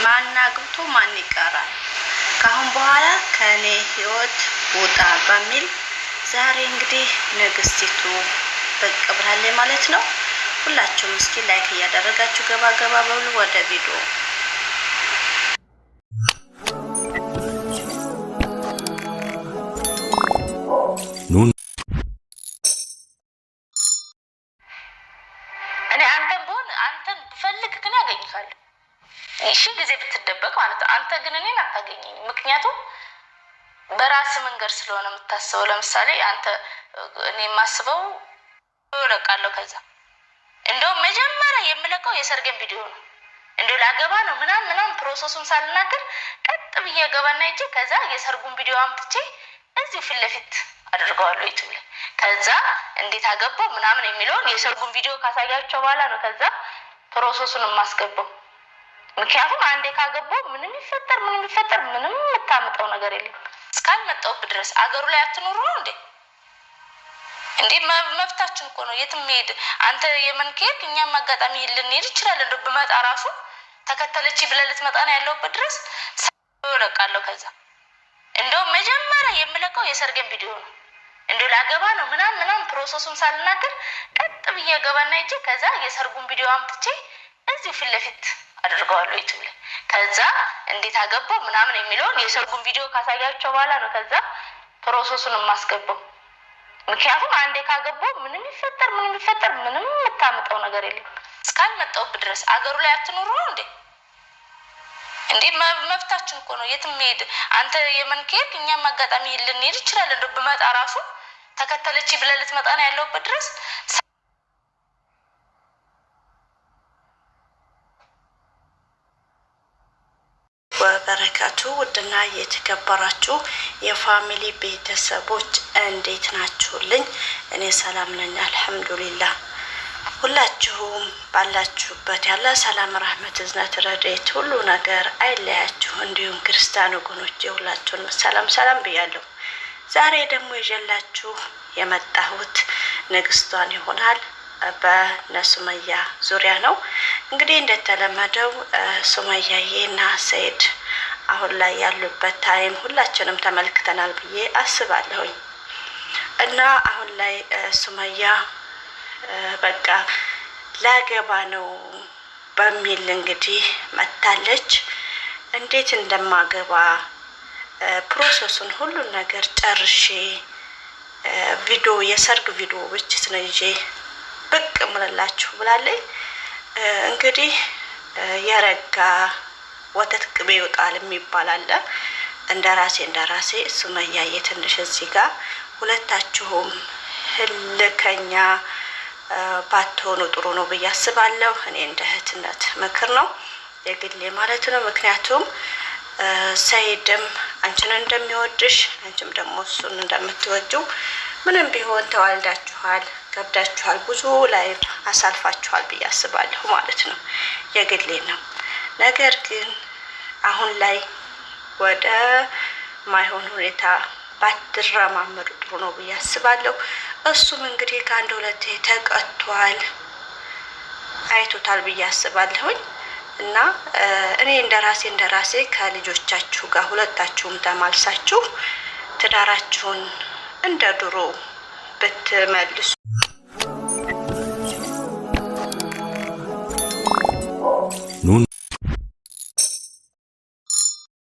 ማን አግብቶ ማን ይቀራል? ካሁን በኋላ ከኔ ህይወት ውጣ በሚል ዛሬ እንግዲህ ንግስቲቱ ብቅ ብላለች ማለት ነው። ሁላችሁም እስኪ ላይክ እያደረጋችሁ ገባ ገባ በሉ ወደ ቪዲዮ። እኔ አንተን ብፈልግ ግን አገኝካለሁ። እሺ ጊዜ ብትደበቅ ማለት አንተ ግን እኔን አታገኘኝ። ምክንያቱም በራስ መንገድ ስለሆነ የምታስበው። ለምሳሌ አንተ እኔ የማስበው እለቃለሁ። ከዛ እንደው መጀመሪያ የምለቀው የሰርገን ቪዲዮ ነው። እንደው ላገባ ነው ምናምን ፕሮሰሱን ሳልናገር ቀጥ ብዬ ገባና እጂ ከዛ የሰርጉን ቪዲዮ አምጥቼ እዚህ ፊት ለፊት አድርገዋለሁ ዩቲዩብ ላይ። ከዛ እንዴት አገባው ምናምን የሚለውን የሰርጉን ቪዲዮ ካሳያቸው በኋላ ነው ከዛ ፕሮሰሱን የማስገባው። ምክንያቱም አንዴ ካገባው ምንም ይፈጠር ምንም የምታመጣው ነገር የለም። እስካልመጣሁበት ድረስ አገሩ ላይ አትኖሩ ነው እንዴ? መብታችን እኮ ነው። የትም ሄድ አንተ የመን ከሄድክ እኛም አጋጣሚ ልንሄድ ይችላል። እንደው ብመጣ ራሱ ተከተለች ብለህ ልትመጣ ነው ያለሁበት ድረስ እለቃለሁ። ከዛ እንደው መጀመሪያ የምለቀው የሰርገን ቪዲዮ ነው። እንደው ላገባ ነው ምናምን ፕሮሰሱን ሳልናገር ቀጥ ብዬ ገባና እጂ ከዛ የሰርጉን ቪዲዮ አምጥቼ እዚህ ፊት ለፊት አድርገዋለሁ ዩቲዩብ ላይ። ከዛ እንዴት አገባው ምናምን የሚለውን የሰርጉን ቪዲዮ ካሳያቸው በኋላ ነው ከዛ ፕሮሰሱን የማስገባው። ምክንያቱም አንዴ ካገባው ምንም ይፈጠር ምንም የምታመጣው ነገር የለም። እስካልመጣሁበት ድረስ አገሩ ላይ አትኖሩ ነው እንዴ? መብታችን እኮ ነው። የትም ሄድ አንተ የመን ከሄድክ እኛም አጋጣሚ ልንሄድ ይችላል። እንደው ብመጣ ራሱ ተከተለች ብለህ ልትመጣ ነው ያለሁበት ድረስ ወበረካቱ። ውድና የተከበራችሁ የፋሚሊ ቤተሰቦች እንዴት ናችሁልኝ? እኔ ሰላም ነኝ አልሐምዱሊላህ። ሁላችሁም ባላችሁበት ያለ ሰላም ረህመት እዝነት ረድኤት ሁሉ ነገር አይለያችሁ። እንዲሁም ክርስቲያን ወገኖቼ ሁላችሁን ሰላም ብያለሁ። ዛሬ ደግሞ ይዤላችሁ የመጣሁት ንግስቷን ይሆናል በነሱመያ ዙሪያ ነው። እንግዲህ እንደተለመደው ሱመያዬና ሰይድ አሁን ላይ ያሉበት ታይም ሁላችንም ተመልክተናል ብዬ አስባለሁኝ። እና አሁን ላይ ሱመያ በቃ ላገባ ነው በሚል እንግዲህ መታለች። እንዴት እንደማገባ ፕሮሰሱን ሁሉን ነገር ጨርሼ ቪዲዮ የሰርግ ቪዲዮ ብቻ ነው ይዤ ብቅ ምንላችሁ ብላለች። እንግዲህ የረጋ ወተት ቅቤ ይወጣል የሚባል አለ። እንደራሴ ሱመያዬ ትንሽ እዚህ ጋር ሁለታችሁም ህልከኛ ባትሆኑ ጥሩ ነው ብዬ አስባለሁ። እኔ እንደ እህትነት ምክር ነው የግሌ ማለት ነው። ምክንያቱም ሰይድም አንቺን እንደሚወድሽ አንቺም ደግሞ እሱን እንደምትወጂው ምንም ቢሆን ተዋልዳችኋል፣ ከብዳችኋል፣ ብዙ ላይፍ አሳልፋችኋል ብዬ አስባለሁ ማለት ነው። የግሌ ነው። ነገር ግን አሁን ላይ ወደ ማይሆን ሁኔታ ባትረማመዱ ጥሩ ነው ብዬ አስባለሁ። እሱም እንግዲህ ከአንድ ሁለቴ ተቀጥቷል፣ አይቶታል ብዬ አስባለሁኝ። እና እኔ እንደራሴ ከልጆቻችሁ ጋር ሁለታችሁም ተማልሳችሁ ትዳራችሁን እንደ ድሮ ብትመልሱ